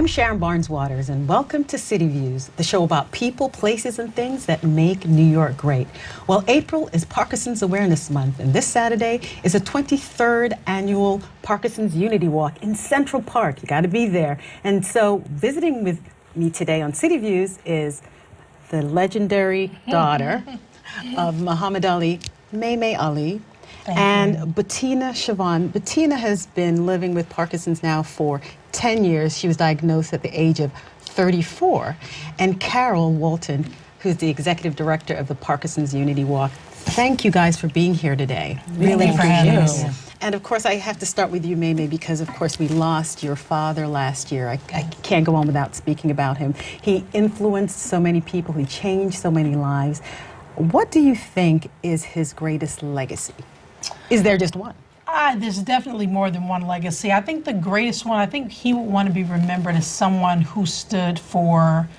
I'm Sharon Barnes-Waters, and welcome to CityViews, the show about people, places, and things that make New York great. Well, April is Parkinson's Awareness Month, and this Saturday is the 23rd annual Parkinson's Unity Walk in Central Park. You got to be there. And so, visiting with me today on CityViews is the legendary daughter of Muhammad Ali, May Ali. And Bettina Chavanne. Bettina has been living with Parkinson's now for 10 years. She was diagnosed at the age of 34. And Carol Walton, who's the executive director of the Parkinson's Unity Walk. Thank you guys for being here today. Really appreciate it. And of course, I have to start with you, May, because of course we lost your father last year. I can't go on without speaking about him. He influenced so many people. He changed so many lives. What do you think is his greatest legacy? Is there just one? There's definitely more than one legacy. I think the greatest one, I think he would want to be remembered as someone who stood for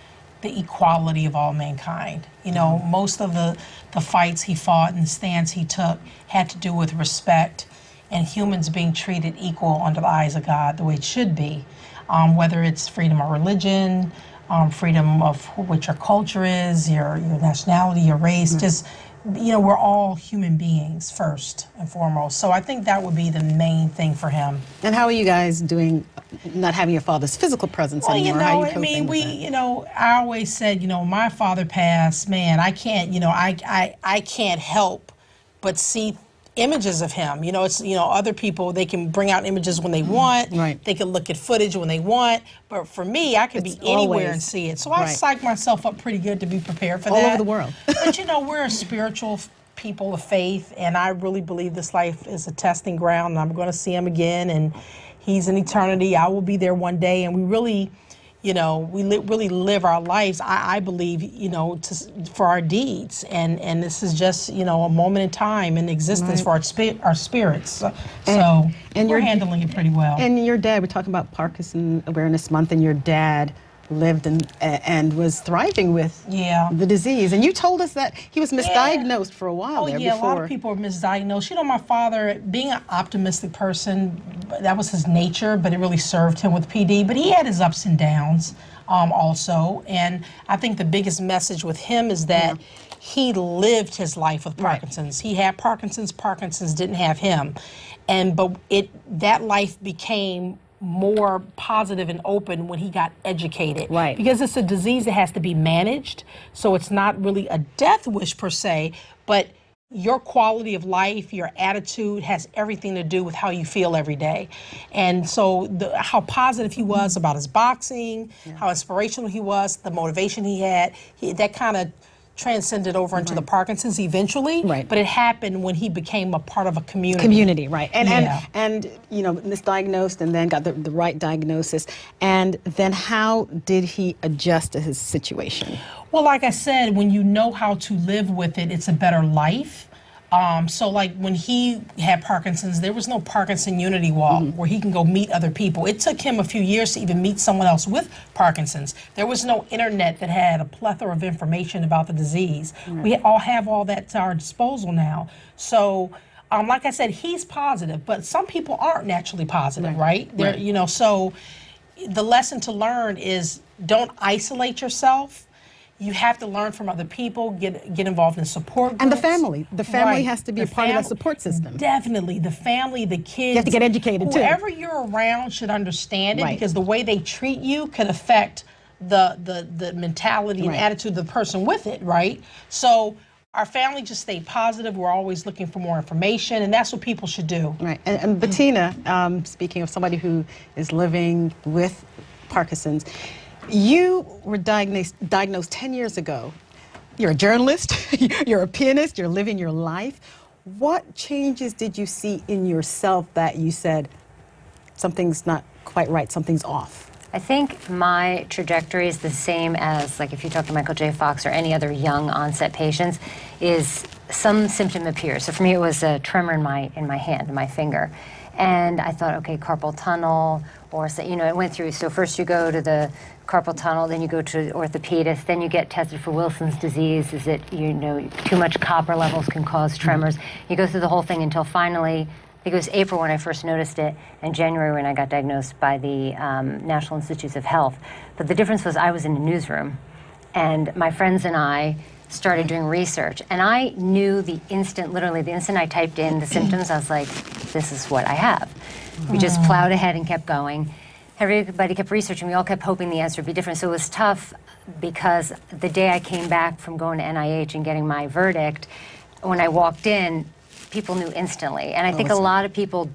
the equality of all mankind. You know, most of the fights he fought and the stands he took had to do with respect and humans being treated equal under the eyes of God, the way it should be. Whether it's freedom of religion, freedom of what your culture is, your nationality, your race, just, you know, we're all human beings first and foremost. So I think that would be the main thing for him. And how are you guys doing, not having your father's physical presence anymore? Well, how are you I mean, I always said, my father passed, man, I can't, I can't help but see images of him. It's, other people, they can bring out images when they want. Right. They can look at footage when they want. But for me, I could be anywhere and see it. So I psych myself up pretty good to be prepared for that. All over the world. But, we're a spiritual people of faith, and I really believe this life is a testing ground, and I'm going to see him again, and he's in eternity. I will be there one day, and we really, really live our lives, I believe, for our deeds. And this is just, a moment in time in existence for our spirits. So we're handling it pretty well. And your dad, we're talking about Parkinson Awareness Month, and your dad lived and was thriving with the disease. And you told us that he was misdiagnosed for a while there before. A lot of people are misdiagnosed. My father, being an optimistic person, that was his nature, but it really served him with PD. But he had his ups and downs also. And I think the biggest message with him is that he lived his life with Parkinson's. He had Parkinson's. Parkinson's didn't have him. But that life became more positive and open when he got educated. Right. Because it's a disease that has to be managed, so it's not really a death wish per se, but your quality of life, your attitude has everything to do with how you feel every day. And so how positive he was about his boxing, how inspirational he was, the motivation he had, that kind of transcended over into the Parkinson's eventually, but it happened when he became a part of a community. And misdiagnosed and then got the right diagnosis. And then how did he adjust to his situation? Well, like I said, when you know how to live with it, it's a better life. So like when he had Parkinson's, there was no Parkinson Unity Walk where he can go meet other people. It took him a few years to even meet someone else with Parkinson's. There was no internet that had a plethora of information about the disease. We all have all that to our disposal now. So like I said, he's positive, but some people aren't naturally positive, right? So the lesson to learn is don't isolate yourself. You have to learn from other people, get involved in support groups. And the family. The family has to be a part of that support system. Definitely. The family, the kids. You have to get educated, too. Whoever you're around should understand it, because the way they treat you can affect the mentality and attitude of the person with it, right? So our family just stay positive. We're always looking for more information, and that's what people should do. Right. And Bettina, speaking of somebody who is living with Parkinson's, you were diagnosed 10 years ago. You're a journalist, you're a pianist, you're living your life. What changes did you see in yourself that you said, something's not quite right, something's off? I think my trajectory is the same as, like, if you talk to Michael J. Fox or any other young onset patients, is some symptom appears. So for me, it was a tremor in my hand, in my finger. And I thought, okay, carpal tunnel, or, it went through. So first you go to the carpal tunnel, then you go to orthopedist, then you get tested for Wilson's disease. Is it, too much copper levels can cause tremors. You go through the whole thing until finally think it was April when I first noticed it, and January when I got diagnosed by the National Institutes of Health. But the difference was I was in a newsroom, and my friends and I started doing research. And I knew literally the instant I typed in the symptoms, I was like, this is what I have. We just plowed ahead and kept going. Everybody kept researching. We all kept hoping the answer would be different. So it was tough because the day I came back from going to NIH and getting my verdict, when I walked in, people knew instantly. And I think a lot of people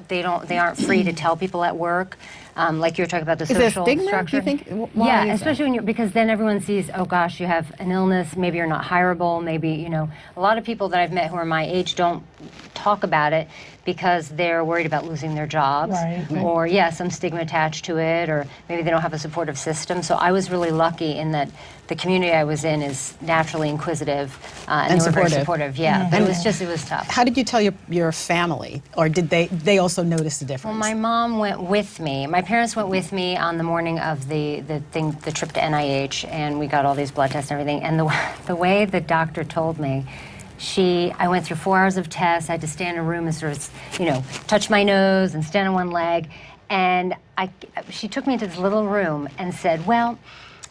they aren't free to tell people at work. Like you were talking about the social stigma, structure. do you think? Why Yeah, is especially when because then everyone sees, oh gosh, you have an illness, maybe you're not hireable, maybe, a lot of people that I've met who are my age don't talk about it because they're worried about losing their jobs, Right. or some stigma attached to it, or maybe they don't have a supportive system. So I was really lucky in that the community I was in is naturally inquisitive and they were very supportive. Yeah, but it was tough. How did you tell your family, or did they also notice the difference? Well, my mom went with me. My parents went with me on the morning of the trip to NIH, and we got all these blood tests and everything. And the way the doctor told me, I went through 4 hours of tests. I had to stand in a room and sort of, touch my nose and stand on one leg. And she took me into this little room and said, well,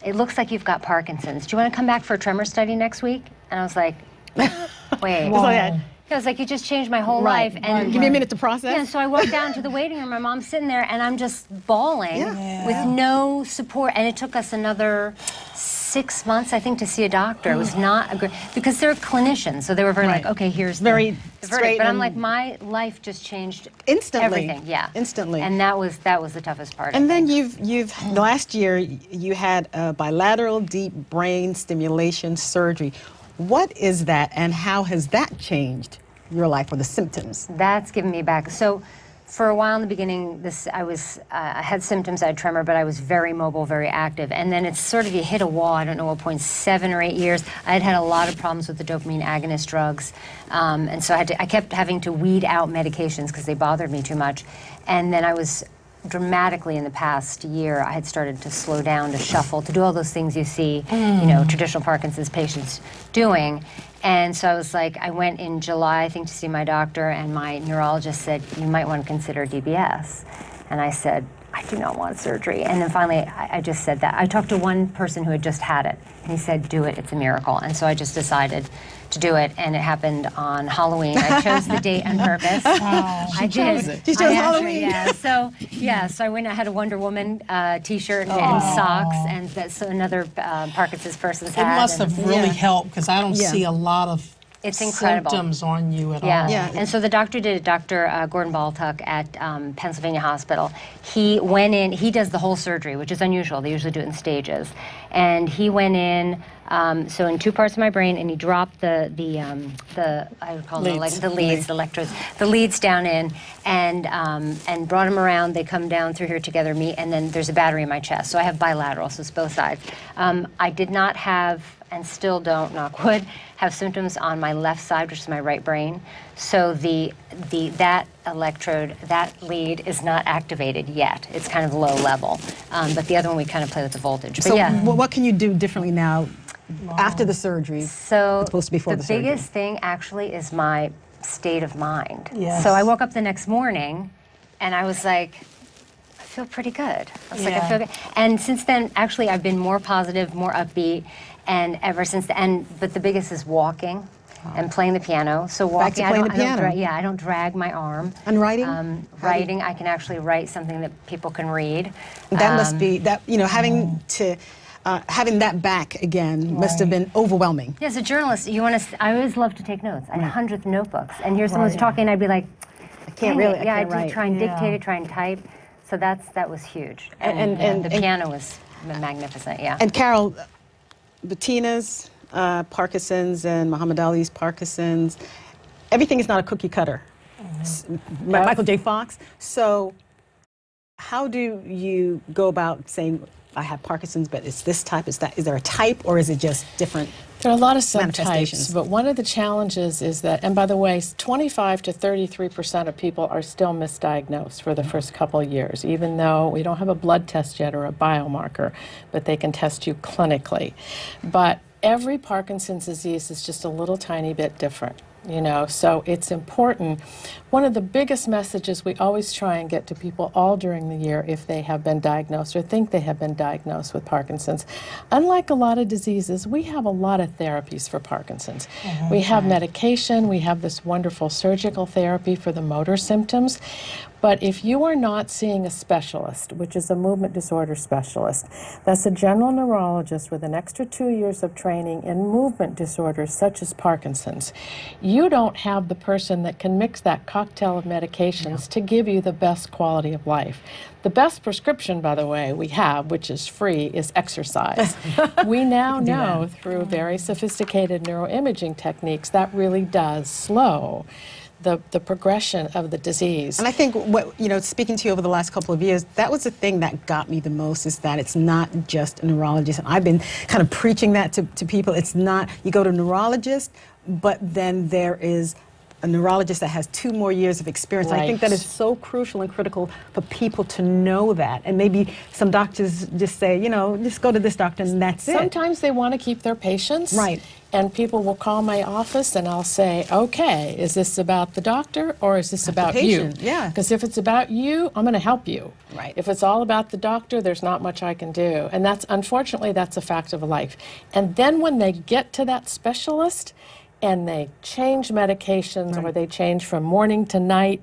it looks like you've got Parkinson's. Do you want to come back for a tremor study next week? And I was like, wait. Wow. I was like, you just changed my whole life. And give me a minute to process. Yeah, so I walked down to the waiting room. My mom's sitting there, and I'm just bawling with no support. And it took us another 6 months, I think, to see a doctor. It was not a great, because they're clinicians, so they were very like, okay, here's very the verdict. straight. But I'm like, my life just changed Instantly. everything. Yeah, Instantly. And that was the toughest part. And then you've last year you had a bilateral deep brain stimulation surgery. What is that, and how has that changed your life, or the symptoms? That's given me back. So for a while in the beginning, I had symptoms, I had tremor, but I was very mobile, very active. And then it's sort of, you hit a wall, I don't know what point, 7 or 8 years. I had a lot of problems with the dopamine agonist drugs. And so I kept having to weed out medications because they bothered me too much. And then I was dramatically in the past year, I had started to slow down, to shuffle, to do all those things you see, traditional Parkinson's patients doing. And so I was like, I went in July, I think, to see my doctor, and my neurologist said, you might want to consider DBS. And I said, I do not want surgery. And then finally, I just said that. I talked to one person who had just had it, and he said, do it, it's a miracle. And so I just decided to do it, and it happened on Halloween. I chose the date on purpose. Wow. I did. She chose Halloween. So I went, I had a Wonder Woman t-shirt and socks, and that's another Parkinson's person's It had. must have really helped, because I don't see a lot of It's incredible. symptoms on you at all. Yeah. And so the doctor did, Dr. Gordon Baltuck at Pennsylvania Hospital. He went in, he does the whole surgery, which is unusual. They usually do it in stages. And he went in, so in 2 parts of my brain, and he dropped the I would call them the leads, the electrodes, the leads down in, and brought them around. They come down through here together, meet, and then there's a battery in my chest. So I have bilateral, so it's both sides. I did not have, and still don't, knock wood, have symptoms on my left side, which is my right brain. So that electrode, that lead is not activated yet. It's kind of low level. But the other one, we kind of play with the voltage. But So yeah. what can you do differently now after the surgery? So as opposed to before the surgery? The biggest thing actually is my state of mind. Yes. So I woke up the next morning and I was like, I feel pretty good. I was like, I feel good. And since then, actually, I've been more positive, more upbeat. And ever since then, but the biggest is walking and playing the piano. So walking, playing the piano. I don't drag my arm. And writing? Writing, I can actually write something that people can read. That must be, having that back again must have been overwhelming. Yeah, as a journalist, I always love to take notes. I had hundreds of notebooks. And here someone's talking, I'd be like, I can't really, I yeah, can't I'd write. try and dictate it, try and type. So that was huge. And the piano was magnificent, yeah. And Carol, Bettina's Parkinson's and Muhammad Ali's Parkinson's, everything is not a cookie cutter. Michael J. Fox. So how do you go about saying, I have Parkinson's, but it's this type, is there a type, or is it just different? There are a lot of subtypes, manifestations? but one of the challenges is that, and by the way, 25 to 33% of people are still misdiagnosed for the first couple of years, even though we don't have a blood test yet or a biomarker, but they can test you clinically. But every Parkinson's disease is just a little tiny bit different. You know, so it's important. One of the biggest messages we always try and get to people all during the year if they have been diagnosed or think they have been diagnosed with Parkinson's, unlike a lot of diseases, we have a lot of therapies for Parkinson's. We have medication, we have this wonderful surgical therapy for the motor symptoms, but if you are not seeing a specialist, which is a movement disorder specialist, that's a general neurologist with an extra 2 years of training in movement disorders such as Parkinson's, you don't have the person that can mix that cocktail of medications to give you the best quality of life. The best prescription, by the way, we have, which is free, is exercise. We now know through very sophisticated neuroimaging techniques that really does slow the progression of the disease. And I think what, you know, speaking to you over the last couple of years, that was the thing that got me the most, is that it's not just a neurologist. And I've been kind of preaching that to people. It's not, you go to a neurologist, but then there is a neurologist that has 2 more years of experience. Right. I think that is so crucial and critical for people to know that. And maybe some doctors just say, you know, just go to this doctor and that's it. Sometimes they want to keep their patients. Right. And people will call my office and I'll say, okay, is this about the doctor or is this about you? patient, yeah. Because if it's about you, I'm going to help you. Right. If it's all about the doctor, there's not much I can do. And that's, unfortunately, that's a fact of life. And then when they get to that specialist and they change medications or they change from morning to night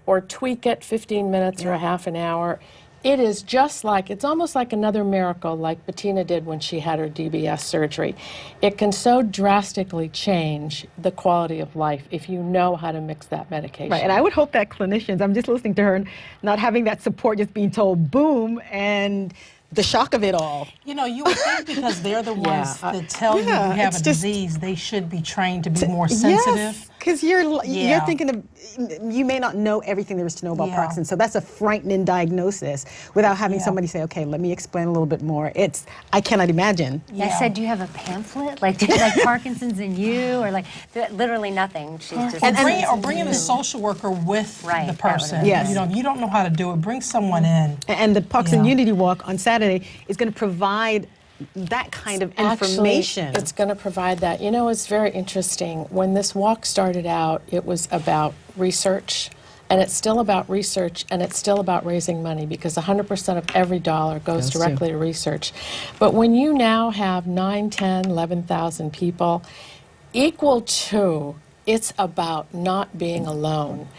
or tweak it 15 minutes or a half an hour, it is just like, it's almost like another miracle like Bettina did when she had her DBS surgery. It can so drastically change the quality of life if you know how to mix that medication. Right, and I would hope that clinicians, I'm just listening to her, and not having that support, just being told boom, and the shock of it all. You know, you would think because they're the ones that tell you you have a disease, they should be trained to be more sensitive. Yes, because you're thinking of, you may not know everything there is to know about Parkinson's, so that's a frightening diagnosis without having somebody say, okay, let me explain a little bit more. I cannot imagine. I said, do you have a pamphlet? Like Parkinson's in you? Or like, literally nothing. She's just... Or bring in a social worker with the person. Yes. You know, if you don't know how to do it, bring someone in. And the Parkinson Unity Walk on Saturday is going to provide that kind of information. Actually, it's going to provide that. You know, it's very interesting. When this walk started out, it was about research, and it's still about research, and it's still about raising money, because 100% of every dollar goes directly to research. But when you now have 9, 10, 11,000 people, equal to, it's about not being alone.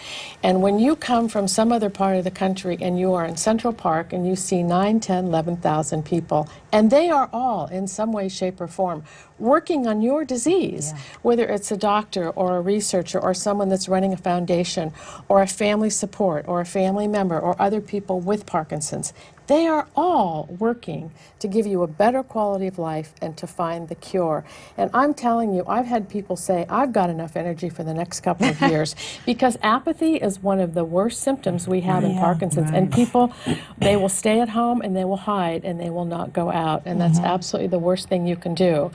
And when you come from some other part of the country and you are in Central Park and you see 9, 10, 11,000 people, and they are all in some way, shape, or form working on your disease, whether it's a doctor or a researcher or someone that's running a foundation or a family support or a family member or other people with Parkinson's, they are all working to give you a better quality of life and to find the cure. And I'm telling you, I've had people say, I've got enough energy for the next couple of years, because apathy is one of the worst symptoms we have in Parkinson's. And people, they will stay at home and they will hide and they will not go out. And that's absolutely the worst thing you can do.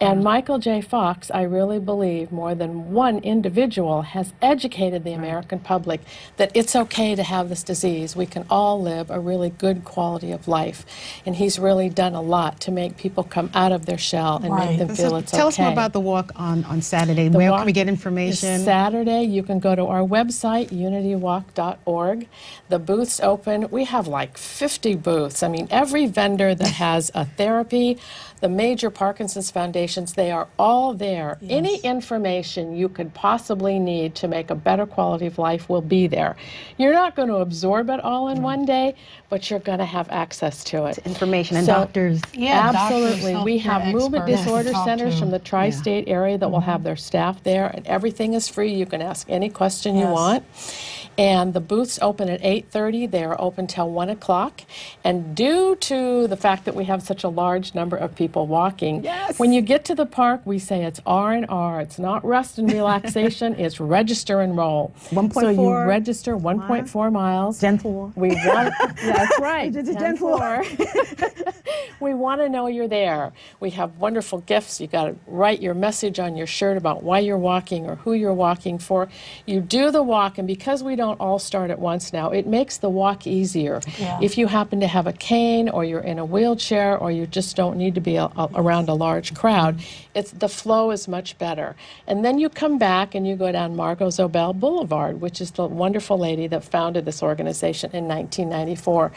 And Michael J. Fox, I really believe, more than one individual has educated the American public that it's okay to have this disease. We can all live a really good quality of life. And he's really done a lot to make people come out of their shell and make them feel it's okay. Tell us more about the walk on Saturday. Where can we get information? Saturday, you can go to our website, unitywalk.org. The booths open. We have like 50 booths. I mean, every vendor that has a therapy, the major Parkinson's foundations, they are all there. Any information you could possibly need to make a better quality of life will be there. You're not going to absorb it all in one day, but you're going to have access to it. Information and doctors. Absolutely. Doctors, we have movement experts disorder to talk centers to. from the tri-state area that will have their staff there, and everything is free. You can ask any question you want. And the booths open at 8:30. They are open till 1 o'clock. And due to the fact that we have such a large number of people walking, when you get to the park, we say it's R&R. It's not rest and relaxation. It's register and roll. 1.4. So you register 1.4 miles. Gentle. We want. That's right. It's a gentle. We want to know you're there. We have wonderful gifts. You got to write your message on your shirt about why you're walking or who you're walking for. You do the walk, and because we don't don't all start at once now. It makes the walk easier. Yeah. If you happen to have a cane, or you're in a wheelchair, or you just don't need to be around a large crowd, the flow is much better. And then you come back and you go down Margot Zobel Boulevard, which is the wonderful lady that founded this organization in 1994.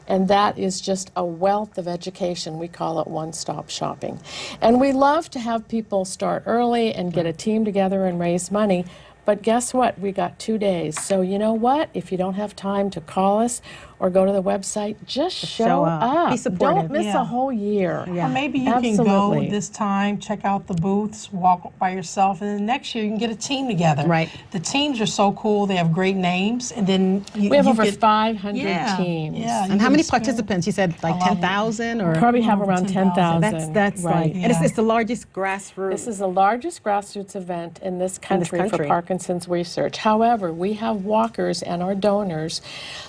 And that is just a wealth of education. We call it one-stop shopping. And we love to have people start early and get a team together and raise money. But guess what? We got 2 days. So you know what? If you don't have time to call us or go to the website, just show up. Be supportive. Don't miss Yeah. a whole year. Or maybe you can go this time, check out the booths, walk by yourself, and then next year you can get a team together. Right. The teams are so cool. They have great names, and then We have over 500 teams. Yeah. And how many participants? You said like 10,000 or? Probably have Over around 10,000. 10,000. That's right. like, and it's the largest grassroots. This is the largest grassroots event in this country, for country. Parkinson's research. However, we have walkers and our donors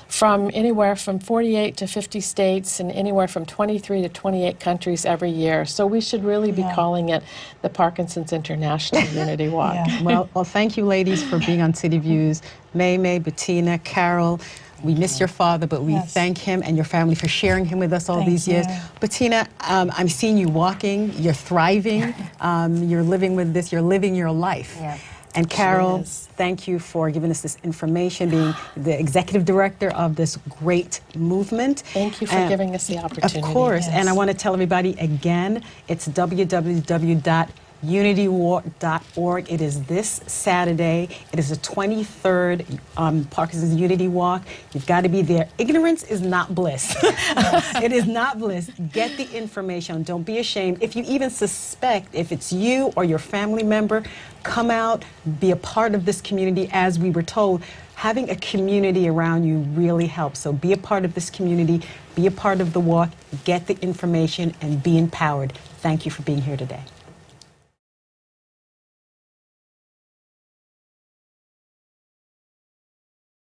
from anywhere from 48 to 50 states and anywhere from 23 to 28 countries every year. So we should really be calling it the Parkinson's International Unity Walk. Yeah. Well, thank you, ladies, for being on City Views. May, Bettina, Carol. We miss your father, but we thank him and your family for sharing him with us all these years. Bettina, I'm seeing you walking. You're thriving. You're living with this. You're living your life. Yeah. And Carol, thank you for giving us this information, being the executive director of this great movement. Thank you for giving us the opportunity. Of course, and I want to tell everybody again, it's www.unitywalk.org. It is this Saturday. It is the 23rd Parkinson's Unity Walk. You've got to be there. Ignorance is not bliss. It is not bliss. Get the information. Don't be ashamed. If you even suspect, if it's you or your family member, come out, be a part of this community. As we were told, having a community around you really helps. So be a part of this community, be a part of the walk, get the information, and be empowered. Thank you for being here today.